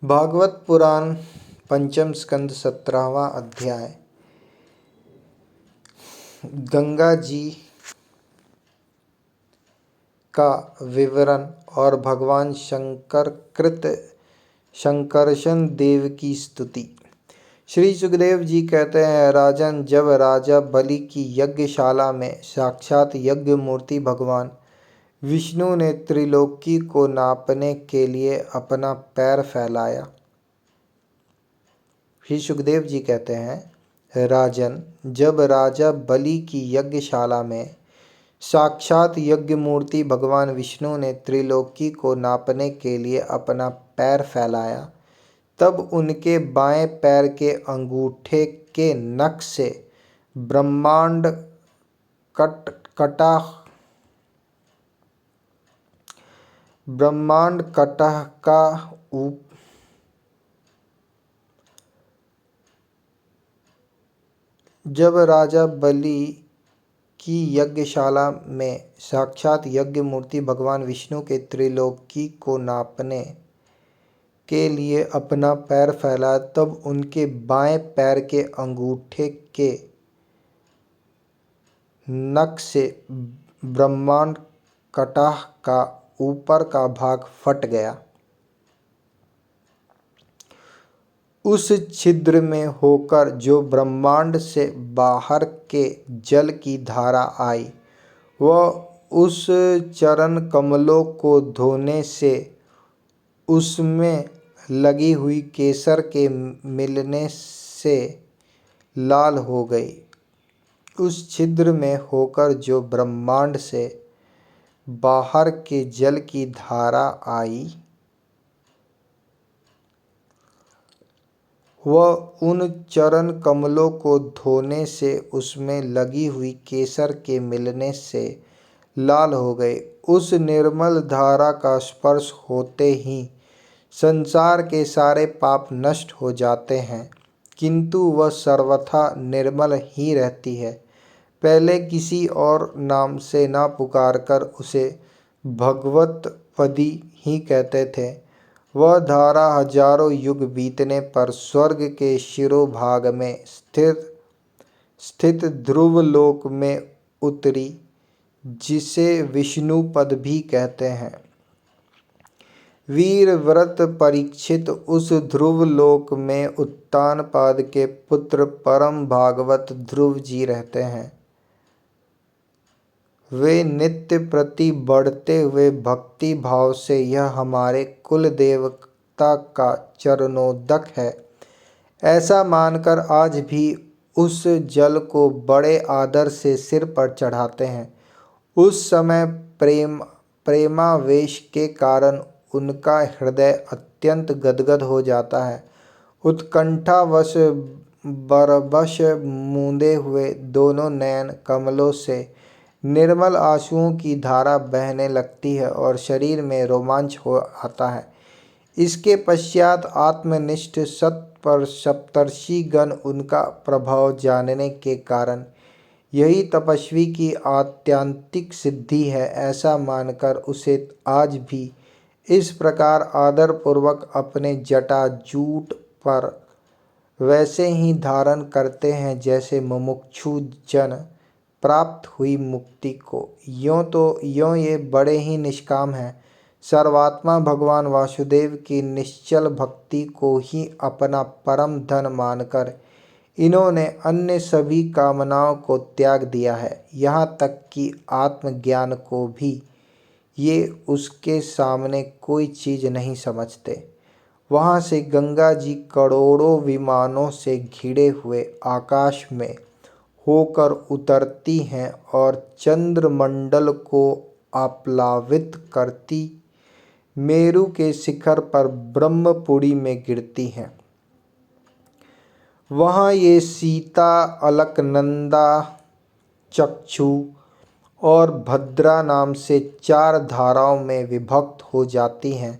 भागवत पुराण पंचम स्कंद 17वां अध्याय। गंगा जी का विवरण और भगवान शंकर कृत शंकरशन देव की स्तुति। श्री सुखदेव जी कहते हैं, राजन, जब राजा बलि की यज्ञशाला में साक्षात यज्ञ मूर्ति भगवान विष्णु ने त्रिलोकी को नापने के लिए अपना पैर फैलाया। श्री सुखदेव जी कहते हैं, राजन, जब राजा बलि की यज्ञशाला में साक्षात यज्ञ मूर्ति भगवान विष्णु ने त्रिलोकी को नापने के लिए अपना पैर फैलाया, तब उनके बाएं पैर के अंगूठे के नख से ब्रह्मांड कटह का जब राजा बलि की यज्ञशाला में साक्षात यज्ञ मूर्ति भगवान विष्णु के त्रिलोकी को नापने के लिए अपना पैर फैलाया, तब उनके बाएं पैर के अंगूठे के नख से ब्रह्मांड कटह का ऊपर का भाग फट गया। उस छिद्र में होकर जो ब्रह्मांड से बाहर के जल की धारा आई, वह उस चरण कमलों को धोने से उसमें लगी हुई केसर के मिलने से लाल हो गई। उस छिद्र में होकर जो ब्रह्मांड से बाहर के जल की धारा आई, वह उन चरण कमलों को धोने से उसमें लगी हुई केसर के मिलने से लाल हो गए। उस निर्मल धारा का स्पर्श होते ही संसार के सारे पाप नष्ट हो जाते हैं, किंतु वह सर्वथा निर्मल ही रहती है। पहले किसी और नाम से न पुकारकर उसे भगवत पदी ही कहते थे। वह धारा हजारों युग बीतने पर स्वर्ग के शिरोभाग में स्थित ध्रुव लोक में उतरी, जिसे विष्णु पद भी कहते हैं। वीर व्रत परीक्षित उस ध्रुव लोक में उत्तानपाद के पुत्र परम भागवत ध्रुव जी रहते हैं। वे नित्य प्रति बढ़ते हुए भक्ति भाव से यह हमारे कुल देवता का चरणोदक है ऐसा मानकर आज भी उस जल को बड़े आदर से सिर पर चढ़ाते हैं। उस समय प्रेमावेश के कारण उनका हृदय अत्यंत गदगद हो जाता है। उत्कंठावश बरबस मूंदे हुए दोनों नयन कमलों से निर्मल आंसुओं की धारा बहने लगती है और शरीर में रोमांच हो आता है। इसके पश्चात आत्मनिष्ठ सप्तर्षि गण उनका प्रभाव जानने के कारण यही तपस्वी की आत्यांतिक सिद्धि है ऐसा मानकर उसे आज भी इस प्रकार आदर पूर्वक अपने जटाजूट पर वैसे ही धारण करते हैं जैसे मुमुक्षु जन प्राप्त हुई मुक्ति को। यों ये बड़े ही निष्काम हैं। सर्वात्मा भगवान वासुदेव की निश्चल भक्ति को ही अपना परम धन मानकर इन्होंने अन्य सभी कामनाओं को त्याग दिया है। यहाँ तक कि आत्मज्ञान को भी ये उसके सामने कोई चीज़ नहीं समझते। वहाँ से गंगा जी करोड़ों विमानों से घिरे हुए आकाश में होकर उतरती हैं और चंद्रमंडल को आप्लावित करती मेरु के शिखर पर ब्रह्मपुरी में गिरती हैं। वहाँ ये सीता, अलकनंदा, चक्षु और भद्रा नाम से 4 धाराओं में विभक्त हो जाती हैं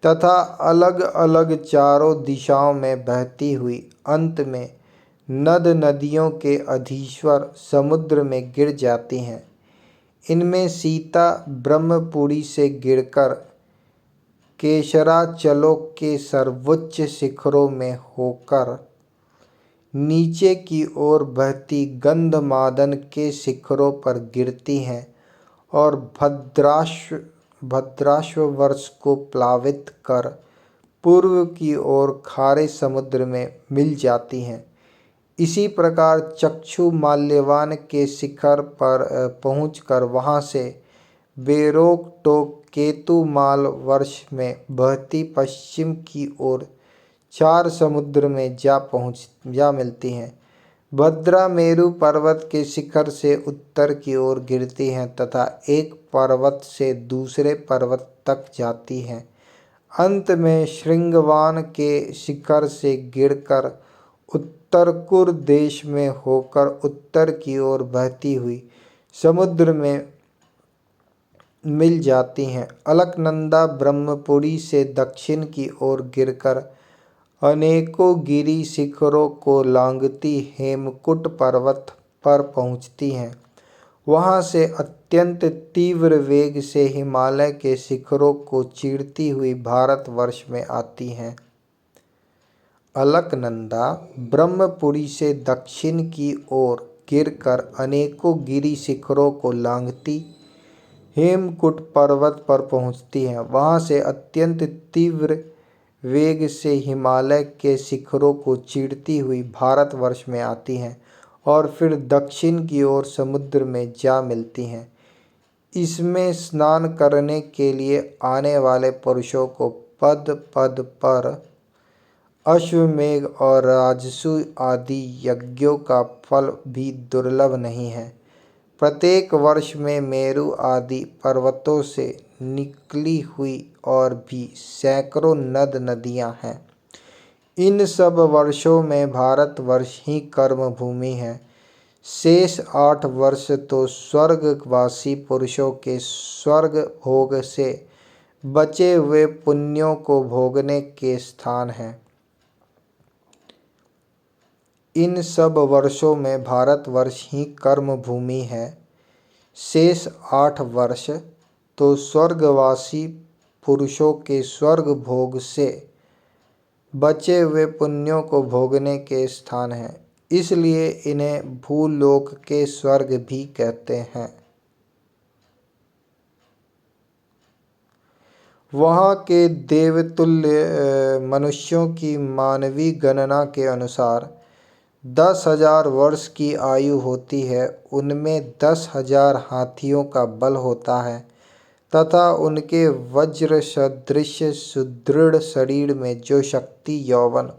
तथा अलग अलग चारों दिशाओं में बहती हुई अंत में नद नदियों के अधीश्वर समुद्र में गिर जाती हैं। इनमें सीता ब्रह्मपुरी से गिरकर केशराचलों के सर्वोच्च शिखरों में होकर नीचे की ओर बहती गंधमादन के शिखरों पर गिरती हैं और भद्राश्ववर्ष को प्लावित कर पूर्व की ओर खारे समुद्र में मिल जाती हैं। इसी प्रकार चक्षु माल्यवान के शिखर पर पहुंचकर वहां से बेरोक टोक केतुमाल वर्ष में बहती पश्चिम की ओर चार समुद्र में जा मिलती हैं। भद्रा मेरु पर्वत के शिखर से उत्तर की ओर गिरती हैं तथा एक पर्वत से दूसरे पर्वत तक जाती हैं। अंत में श्रृंगवान के शिखर से गिरकर उत्तरकुर देश में होकर उत्तर की ओर बहती हुई समुद्र में मिल जाती हैं। अलकनंदा ब्रह्मपुरी से दक्षिण की ओर गिरकर अनेकों गिरी शिखरों को लांघती हेमकूट पर्वत पर पहुँचती हैं। वहाँ से अत्यंत तीव्र वेग से हिमालय के शिखरों को चीरती हुई भारतवर्ष में आती हैं। अलकनंदा ब्रह्मपुरी से दक्षिण की ओर गिरकर अनेकों गिरी शिखरों को लांघती हेमकूट पर्वत पर पहुँचती हैं। वहाँ से अत्यंत तीव्र वेग से हिमालय के शिखरों को चीरती हुई भारतवर्ष में आती हैं और फिर दक्षिण की ओर समुद्र में जा मिलती हैं। इसमें स्नान करने के लिए आने वाले पुरुषों को पद पद पर अश्वमेघ और राजसु आदि यज्ञों का फल भी दुर्लभ नहीं है। प्रत्येक वर्ष में मेरु आदि पर्वतों से निकली हुई और भी सैकड़ों नद नदियाँ हैं। इन सब वर्षों में भारतवर्ष ही कर्म भूमि है। शेष 8 वर्ष तो स्वर्गवासी पुरुषों के स्वर्ग भोग से बचे हुए पुण्यों को भोगने के स्थान हैं। इन सब वर्षों में भारतवर्ष ही कर्म भूमि है। शेष 8 वर्ष तो स्वर्गवासी पुरुषों के स्वर्ग भोग से बचे हुए पुण्यों को भोगने के स्थान हैं। इसलिए इन्हें भूलोक के स्वर्ग भी कहते हैं। वहाँ के देवतुल्य मनुष्यों की मानवीय गणना के अनुसार 10,000 वर्ष की आयु होती है। उनमें 10,000 हाथियों का बल होता है तथा उनके वज्र सदृश सुदृढ़ शरीर में जो शक्ति, यौवन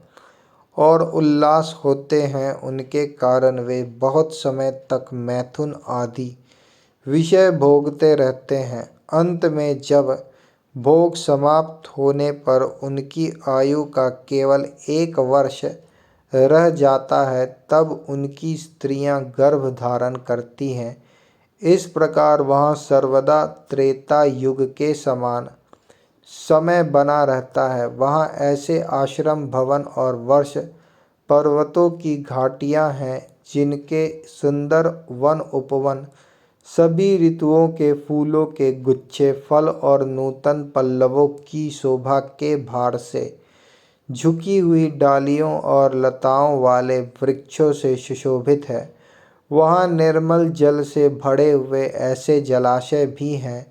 और उल्लास होते हैं, उनके कारण वे बहुत समय तक मैथुन आदि विषय भोगते रहते हैं। अंत में जब भोग समाप्त होने पर उनकी आयु का केवल 1 वर्ष रह जाता है, तब उनकी स्त्रियां गर्भ धारण करती हैं। इस प्रकार वहाँ सर्वदा त्रेता युग के समान समय बना रहता है। वहाँ ऐसे आश्रम, भवन और वर्ष पर्वतों की घाटियाँ हैं जिनके सुंदर वन उपवन सभी ऋतुओं के फूलों के गुच्छे, फल और नूतन पल्लवों की शोभा के भार से झुकी हुई डालियों और लताओं वाले वृक्षों से सुशोभित है। वहाँ निर्मल जल से भरे हुए ऐसे जलाशय भी हैं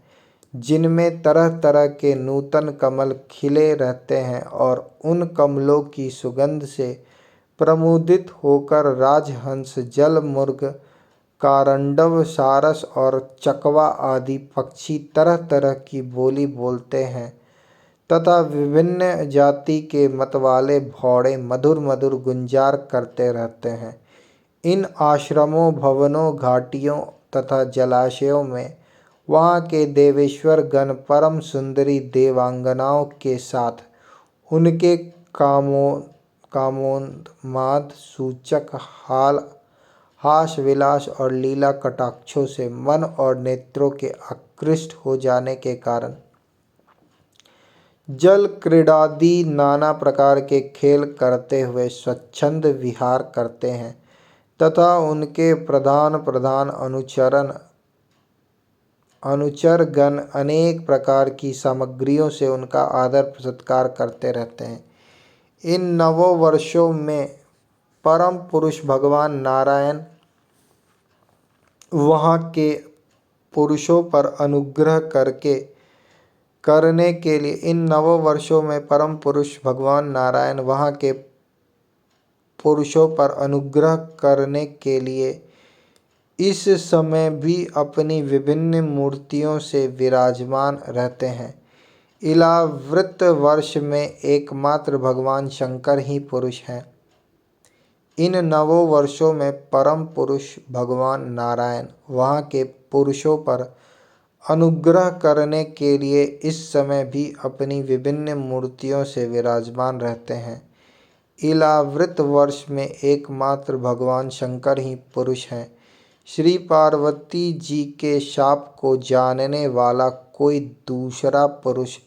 जिनमें तरह तरह के नूतन कमल खिले रहते हैं और उन कमलों की सुगंध से प्रमुदित होकर राजहंस, जलमुर्ग, कारंडव, सारस और चकवा आदि पक्षी तरह तरह की बोली बोलते हैं तथा विभिन्न जाति के मतवाले भौड़े मधुर मधुर गुंजार करते रहते हैं। इन आश्रमों, भवनों, घाटियों तथा जलाशयों में वहाँ के देवेश्वर गण परम सुंदरी देवांगनाओं के साथ उनके कामोन्माद सूचक हास विलास और लीला कटाक्षों से मन और नेत्रों के आकृष्ट हो जाने के कारण जल क्रीड़ादि नाना प्रकार के खेल करते हुए स्वच्छंद विहार करते हैं तथा उनके प्रधान अनुचरण अनुचर गण अनेक प्रकार की सामग्रियों से उनका आदर सत्कार करते रहते हैं। इन नवों वर्षों में परम पुरुष भगवान नारायण वहाँ के पुरुषों पर अनुग्रह करने के लिए इन नवों वर्षों में परम पुरुष भगवान नारायण वहाँ के पुरुषों पर अनुग्रह करने के लिए इस समय भी अपनी विभिन्न मूर्तियों से विराजमान रहते हैं। इलावृत वर्ष में एकमात्र भगवान शंकर ही पुरुष हैं। इन नवों वर्षों में परम पुरुष भगवान नारायण वहाँ के पुरुषों पर अनुग्रह करने के लिए इस समय भी अपनी विभिन्न मूर्तियों से विराजमान रहते हैं। इलावृत वर्ष में एकमात्र भगवान शंकर ही पुरुष हैं। श्री पार्वती जी के शाप को जानने वाला कोई दूसरा पुरुष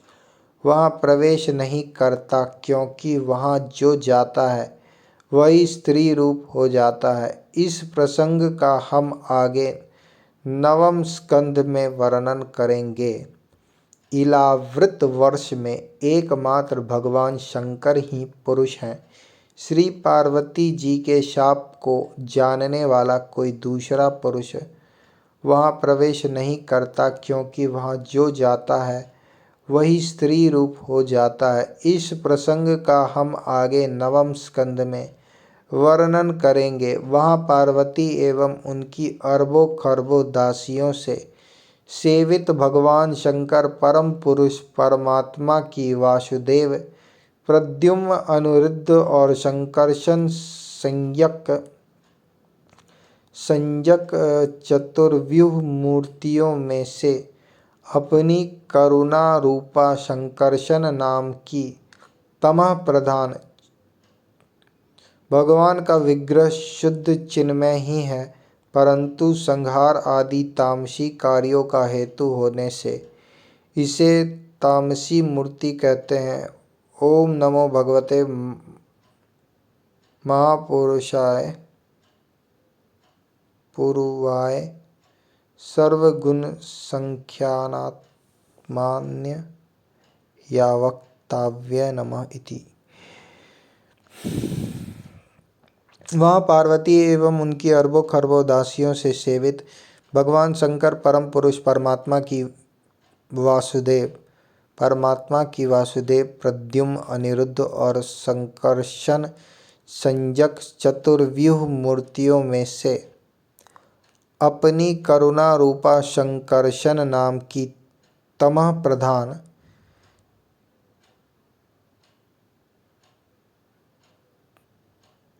वहाँ प्रवेश नहीं करता, क्योंकि वहाँ जो जाता है वही स्त्री रूप हो जाता है। इस प्रसंग का हम आगे 9वें स्कंद में वर्णन करेंगे। इलावृत वर्ष में एकमात्र भगवान शंकर ही पुरुष हैं। श्री पार्वती जी के शाप को जानने वाला कोई दूसरा पुरुष वहाँ प्रवेश नहीं करता, क्योंकि वहाँ जो जाता है वही स्त्री रूप हो जाता है। इस प्रसंग का हम आगे 9वें स्कंद में वर्णन करेंगे। वहाँ पार्वती एवं उनकी अरबों खरबों दासियों से सेवित भगवान शंकर परम पुरुष परमात्मा की वासुदेव, प्रद्युम्न, अनिरुद्ध और संकर्षण संजक चतुर्व्यूह मूर्तियों में से अपनी करुणा रूपा संकर्षण नाम की तमः प्रधान भगवान का विग्रह शुद्ध चिन्मय ही है, परंतु संहार आदि तामसी कार्यों का हेतु होने से इसे तामसी मूर्ति कहते हैं। ओम नमो भगवते महापुरुषाय पूर्वाय सर्वगुण संख्यानात्मान्य यावक्ताव्य नमः इति। वहाँ पार्वती एवं उनकी अरबों खरबों दासियों से सेवित भगवान शंकर परम पुरुष परमात्मा की वासुदेव, प्रद्युम्न, अनिरुद्ध और संकर्षण संजक चतुर्व्यूह मूर्तियों में से अपनी करुणा रूपा संकर्षण नाम की तमः प्रधान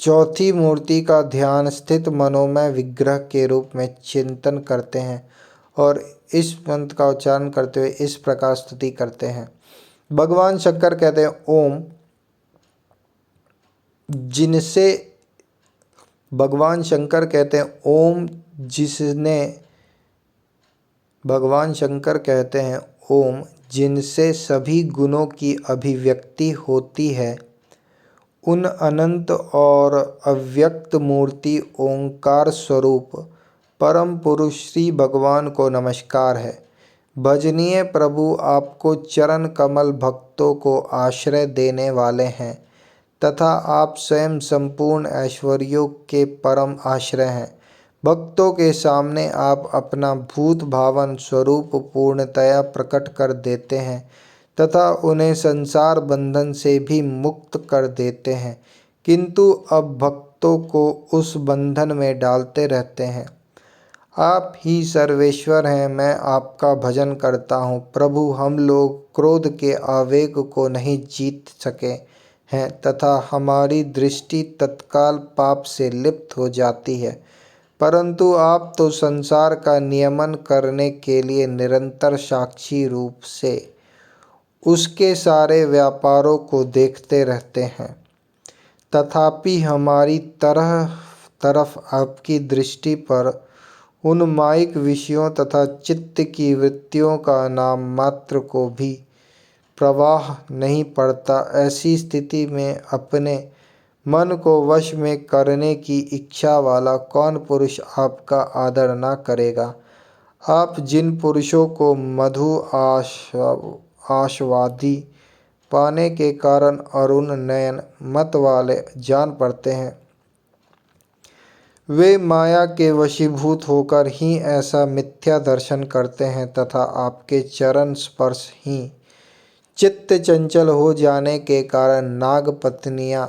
चौथी मूर्ति का ध्यान स्थित मनोमय विग्रह के रूप में चिंतन करते हैं और इस मंत्र का उच्चारण करते हुए इस प्रकार स्तुति करते हैं। भगवान शंकर कहते हैं ओम, जिनसे भगवान शंकर कहते हैं ओम जिनसे सभी गुणों की अभिव्यक्ति होती है, उन अनंत और अव्यक्त मूर्ति ओंकार स्वरूप परम पुरुष श्री भगवान को नमस्कार है। भजनीय प्रभु आपको चरण कमल भक्तों को आश्रय देने वाले हैं तथा आप स्वयं संपूर्ण ऐश्वर्यों के परम आश्रय हैं। भक्तों के सामने आप अपना भूत भावन स्वरूप पूर्णतया प्रकट कर देते हैं तथा उन्हें संसार बंधन से भी मुक्त कर देते हैं, किंतु अब भक्तों को उस बंधन में डालते रहते हैं। आप ही सर्वेश्वर हैं, मैं आपका भजन करता हूँ। प्रभु, हम लोग क्रोध के आवेग को नहीं जीत सके हैं तथा हमारी दृष्टि तत्काल पाप से लिप्त हो जाती है, परंतु आप तो संसार का नियमन करने के लिए निरंतर साक्षी रूप से उसके सारे व्यापारों को देखते रहते हैं। तथापि हमारी तरफ आपकी दृष्टि पर उन माइक विषयों तथा चित्त की वृत्तियों का नाम मात्र को भी प्रवाह नहीं पड़ता। ऐसी स्थिति में अपने मन को वश में करने की इच्छा वाला कौन पुरुष आपका आदर न करेगा। आप जिन पुरुषों को मधु आस्वादी पाने के कारण अरुण नयन मत वाले जान पड़ते हैं, वे माया के वशीभूत होकर ही ऐसा मिथ्या दर्शन करते हैं तथा आपके चरण स्पर्श ही चित्त चंचल हो जाने के कारण नाग पत्नियां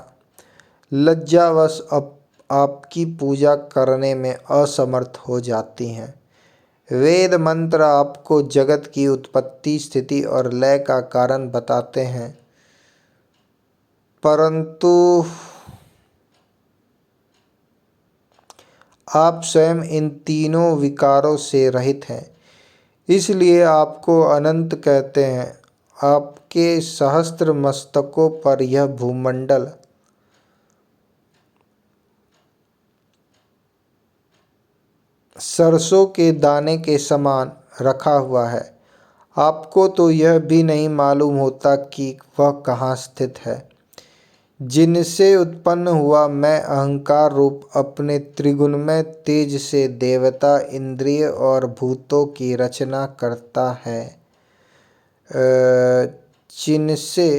लज्जावश आपकी पूजा करने में असमर्थ हो जाती हैं। वेद मंत्र आपको जगत की उत्पत्ति, स्थिति और लय का कारण बताते हैं, परंतु आप स्वयं इन तीनों विकारों से रहित हैं, इसलिए आपको अनंत कहते हैं। आपके सहस्त्र मस्तकों पर यह भूमंडल सरसों के दाने के समान रखा हुआ है। आपको तो यह भी नहीं मालूम होता कि वह कहाँ स्थित है। जिनसे उत्पन्न हुआ मैं अहंकार रूप अपने त्रिगुणमय तेज से देवता, इंद्रिय और भूतों की रचना करता है। जिनसे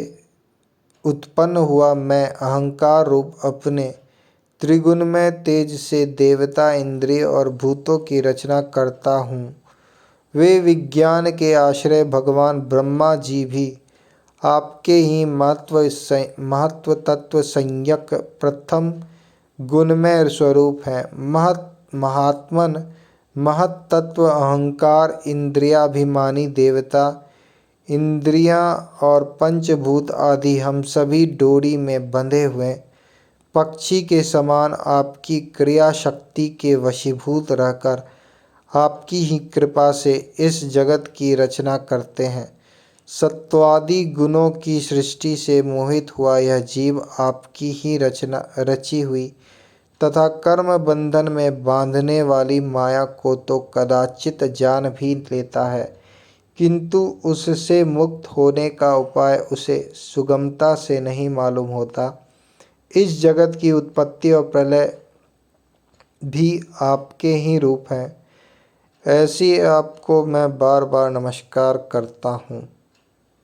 उत्पन्न हुआ मैं अहंकार रूप अपने त्रिगुणमय तेज से देवता, इंद्रिय और भूतों की रचना करता हूँ। वे विज्ञान के आश्रय भगवान ब्रह्मा जी भी आपके ही महत्व तत्व संज्ञक प्रथम गुणमय स्वरूप हैं। महात्मन महत तत्व अहंकार, इंद्रियाभिमानी देवता, इंद्रियां और पंचभूत आदि हम सभी डोरी में बंधे हुए पक्षी के समान आपकी क्रिया शक्ति के वशीभूत रहकर आपकी ही कृपा से इस जगत की रचना करते हैं। सत्वादि गुणों की सृष्टि से मोहित हुआ यह जीव आपकी ही रची हुई तथा कर्म बंधन में बांधने वाली माया को तो कदाचित जान भी लेता है, किंतु उससे मुक्त होने का उपाय उसे सुगमता से नहीं मालूम होता। इस जगत की उत्पत्ति और प्रलय भी आपके ही रूप हैं। ऐसी आपको मैं बार बार नमस्कार करता हूँ।